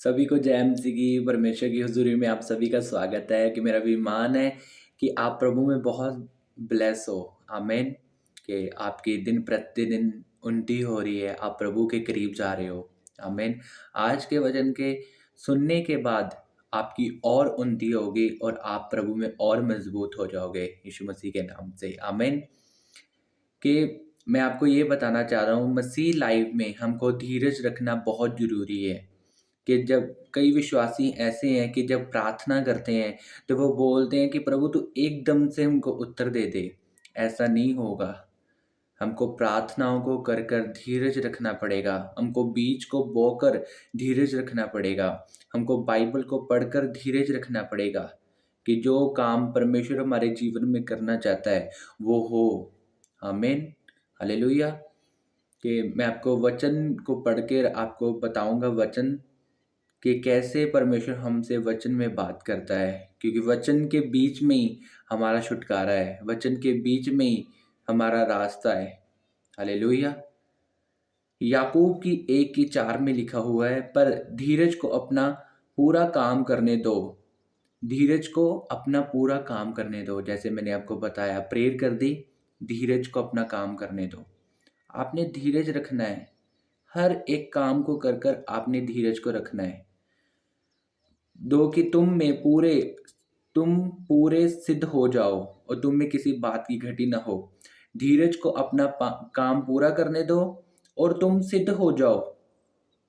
सभी को जय मसीह की परमेश्वर की हुजूरी में आप सभी का स्वागत है कि मेरा विमान है कि आप प्रभु में बहुत ब्लेस हो। आमीन। कि आपकी दिन प्रतिदिन उन्नति हो रही है, आप प्रभु के करीब जा रहे हो। आमीन। आज के वचन के सुनने के बाद आपकी और उन्नति होगी और आप प्रभु में और मजबूत हो जाओगे यीशु मसीह के नाम से। आमीन। कि मैं आपको ये बताना चाह रहा हूँ, मसीह लाइफ में हमको धीरज रखना बहुत ज़रूरी है। कि जब कई विश्वासी ऐसे हैं कि जब प्रार्थना करते हैं तो वो बोलते हैं कि प्रभु तू एकदम से हमको उत्तर दे दे। ऐसा नहीं होगा। हमको प्रार्थनाओं को कर कर धीरज रखना पड़ेगा। हमको बीज को बोकर धीरज रखना पड़ेगा। हमको बाइबल को पढ़कर धीरज रखना पड़ेगा कि जो काम परमेश्वर हमारे जीवन में करना चाहता है वो हो। आमीन। हालेलुया। कि मैं आपको वचन को पढ़ के आपको बताऊंगा वचन कि कैसे परमेश्वर हमसे वचन में बात करता है, क्योंकि वचन के बीच में ही हमारा छुटकारा है, वचन के बीच में ही हमारा रास्ता है। हालेलुया। याकूब की 1:4 में लिखा हुआ है, पर धीरज को अपना पूरा काम करने दो। धीरज को अपना पूरा काम करने दो। जैसे मैंने आपको बताया, प्रेयर कर दी, धीरज को अपना काम करने दो। आपने धीरज रखना है। हर एक काम को कर कर आपने धीरज को रखना है। दो कि तुम पूरे सिद्ध हो जाओ और तुम में किसी बात की घटी ना हो। धीरज को अपना काम पूरा करने दो और तुम सिद्ध हो जाओ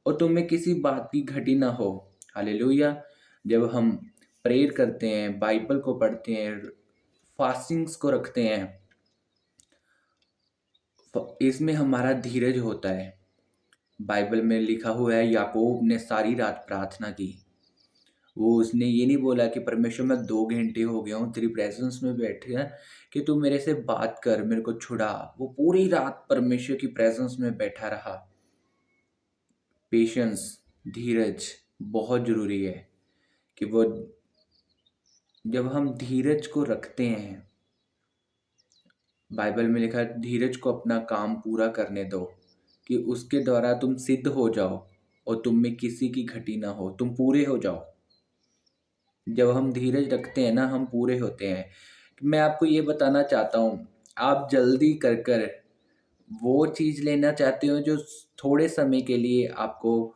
और तुम में किसी बात की घटी ना हो। हालेलुया। जब हम प्रेयर करते हैं, बाइबल को पढ़ते हैं, फास्टिंग्स को रखते हैं, इसमें हमारा धीरज होता है। बाइबल में लिखा हुआ है, याकूब ने सारी रात प्रार्थना की। वो उसने ये नहीं बोला कि परमेश्वर मैं 2 घंटे हो गया हूँ तेरी प्रेजेंस में बैठे हैं कि तू मेरे से बात कर, मेरे को छुड़ा। वो पूरी रात परमेश्वर की प्रेजेंस में बैठा रहा। पेशेंस, धीरज बहुत जरूरी है कि वो जब हम धीरज को रखते हैं, बाइबल में लिखा है धीरज को अपना काम पूरा करने दो कि उसके द्वारा तुम सिद्ध हो जाओ और तुम में किसी की घटी ना हो, तुम पूरे हो जाओ। जब हम धीरज रखते हैं ना, हम पूरे होते हैं। मैं आपको ये बताना चाहता हूँ, आप जल्दी कर कर वो चीज़ लेना चाहते हो जो थोड़े समय के लिए आपको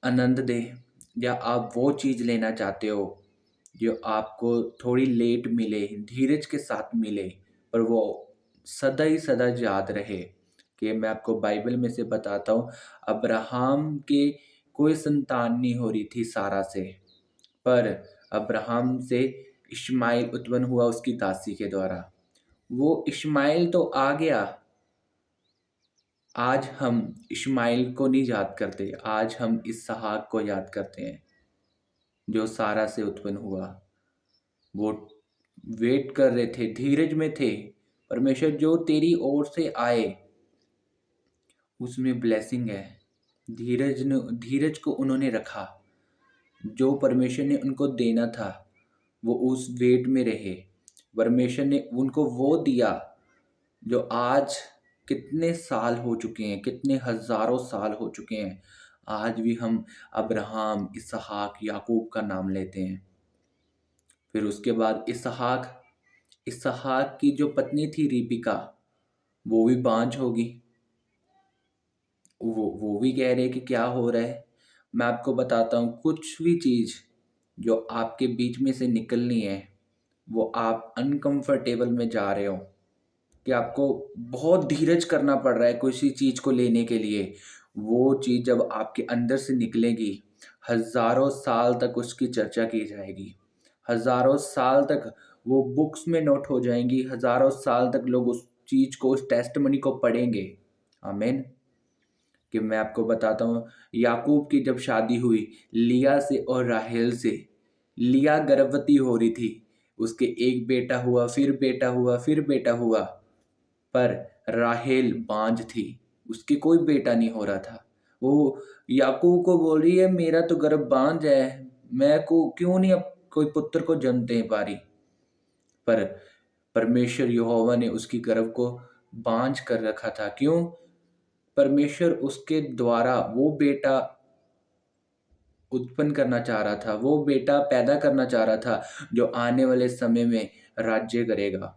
आनंद दे, या आप वो चीज़ लेना चाहते हो जो आपको थोड़ी लेट मिले, धीरज के साथ मिले, पर वो सदा ही सदा याद रहे। कि मैं आपको बाइबल में से बताता हूँ, अब्राहम के कोई संतान नहीं हो रही थी सारा से, पर अब्राहम से इश्माइल उत्पन्न हुआ उसकी दासी के द्वारा। वो इश्माइल तो आ गया। आज हम इश्माइल को नहीं याद करते, आज हम इसहाक को याद करते हैं जो सारा से उत्पन्न हुआ। वो वेट कर रहे थे, धीरज में थे। परमेश्वर जो तेरी ओर से आए उसमें ब्लेसिंग है। धीरज को उन्होंने रखा। जो परमेश्वर ने उनको देना था वो उस वेट में रहे। परमेश्वर ने उनको वो दिया जो आज कितने साल हो चुके हैं, कितने हजारों साल हो चुके हैं, आज भी हम अब्राहम, इसहाक, याकूब का नाम लेते हैं। फिर उसके बाद इसहाक की जो पत्नी थी रिबिका, वो भी बांझ होगी। वो भी कह रहे कि क्या हो रहा है। मैं आपको बताता हूँ, कुछ भी चीज़ जो आपके बीच में से निकलनी है, वो आप अनकंफर्टेबल में जा रहे हो कि आपको बहुत धीरज करना पड़ रहा है किसी चीज़ को लेने के लिए, वो चीज़ जब आपके अंदर से निकलेगी, हजारों साल तक उसकी चर्चा की जाएगी। हजारों साल तक वो बुक्स में नोट हो जाएंगी। हजारों साल तक लोग उस चीज़ को, उस टेस्टमनी को पढ़ेंगे। आमीन। कि मैं आपको बताता हूँ, याकूब की जब शादी हुई लिया से और राहेल से, लिया गर्भवती हो रही थी, उसके एक बेटा हुआ, फिर बेटा हुआ, फिर बेटा हुआ, पर राहेल बांझ थी, उसके कोई बेटा नहीं हो रहा था। वो याकूब को बोल रही है मेरा तो गर्भ बांझ है, मैं को क्यों नहीं अब कोई पुत्र को जन्म दे पा रही। पर परमेश्वर यहोवा ने उसकी गर्भ को बांझ कर रखा था। क्यों? परमेश्वर उसके द्वारा वो बेटा उत्पन्न करना चाह रहा था, वो बेटा पैदा करना चाह रहा था जो आने वाले समय में राज्य करेगा।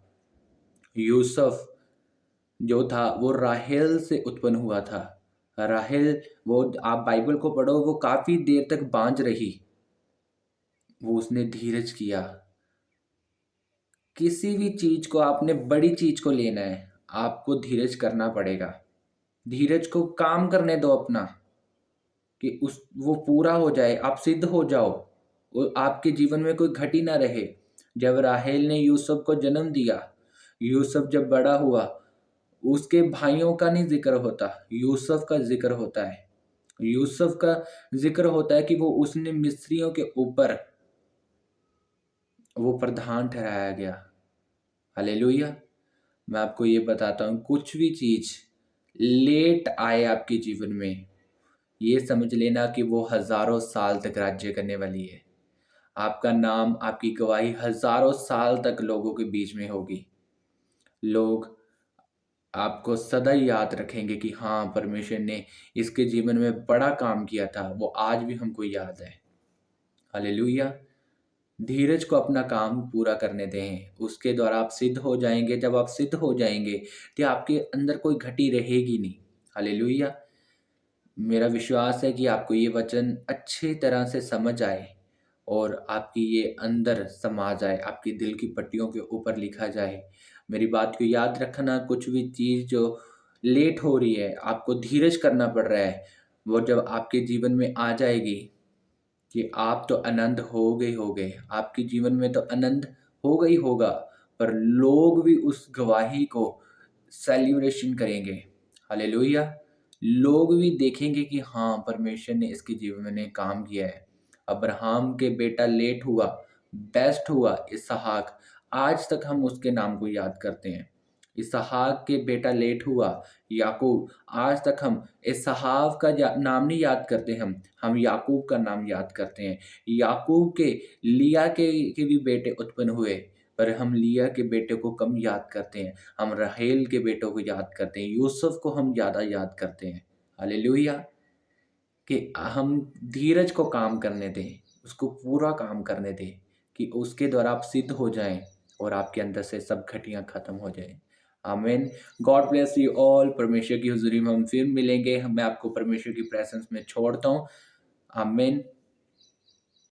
यूसुफ जो था वो राहेल से उत्पन्न हुआ था। राहेल, वो आप बाइबल को पढ़ो, वो काफ़ी देर तक बाँझ रही, वो उसने धीरज किया। किसी भी चीज़ को, आपने बड़ी चीज़ को लेना है, आपको धीरज करना पड़ेगा। धीरज को काम करने दो अपना, कि उस वो पूरा हो जाए, आप सिद्ध हो जाओ, वो आपके जीवन में कोई घटी ना रहे। जब राहेल ने यूसुफ को जन्म दिया, यूसुफ जब बड़ा हुआ, उसके भाइयों का नहीं ज़िक्र होता, यूसुफ का ज़िक्र होता है। यूसुफ का ज़िक्र होता है कि वो उसने मिस्रियों के ऊपर वो प्रधान ठहराया गया। हालेलुया! मैं आपको ये बताता हूँ, कुछ भी चीज़ लेट आए आपके जीवन में, ये समझ लेना कि वो हज़ारों साल तक राज्य करने वाली है। आपका नाम, आपकी गवाही हज़ारों साल तक लोगों के बीच में होगी। लोग आपको सदा याद रखेंगे कि हाँ, परमेश्वर ने इसके जीवन में बड़ा काम किया था, वो आज भी हमको याद है। हालेलुया! धीरज को अपना काम पूरा करने दें, उसके द्वारा आप सिद्ध हो जाएँगे। जब आप सिद्ध हो जाएँगे, तो आपके अंदर कोई घटी रहेगी नहीं। हालेलुया! मेरा विश्वास है कि आपको ये वचन अच्छी तरह से समझ आए और आपकी ये अंदर समा जाए, आपके दिल की पट्टियों के ऊपर लिखा जाए। मेरी बात को याद रखना, कुछ भी चीज़ जो लेट हो रही है, आपको धीरज करना पड़ रहा है, वो जब आपके जीवन में आ जाएगी, कि आप तो आनंद हो गए, आपके जीवन में तो आनंद होगा ही होगा, पर लोग भी उस गवाही को सेलिब्रेशन करेंगे। हालेलुया! लोग भी देखेंगे कि हाँ, परमेश्वर ने इसके जीवन में काम किया है। अब्राहम के बेटा लेट हुआ, बेस्ट हुआ इसहाक, आज तक हम उसके नाम को याद करते हैं। इसहाक के बेटा लेट हुआ याकूब, आज तक हम इसहाक का नाम नहीं याद करते, हम याकूब का नाम याद करते हैं। याकूब के लिया के भी बेटे उत्पन्न हुए, पर हम लिया के बेटे को कम याद करते हैं। हम राहेल के बेटों को याद करते हैं, यूसुफ को हम ज़्यादा याद करते हैं। हालेलुया! कि हम धीरज को काम करने दें, उसको पूरा काम करने दें, कि उसके द्वारा आप सिद्ध हो जाएँ और आपके अंदर से सब घटियाँ खत्म हो जाएँ। आमीन। God bless you all. परमेश्वर की हुज़ूरी में हम फिर मिलेंगे। मैं आपको परमेश्वर की प्रेज़ेंस में छोड़ता हूँ। आमीन।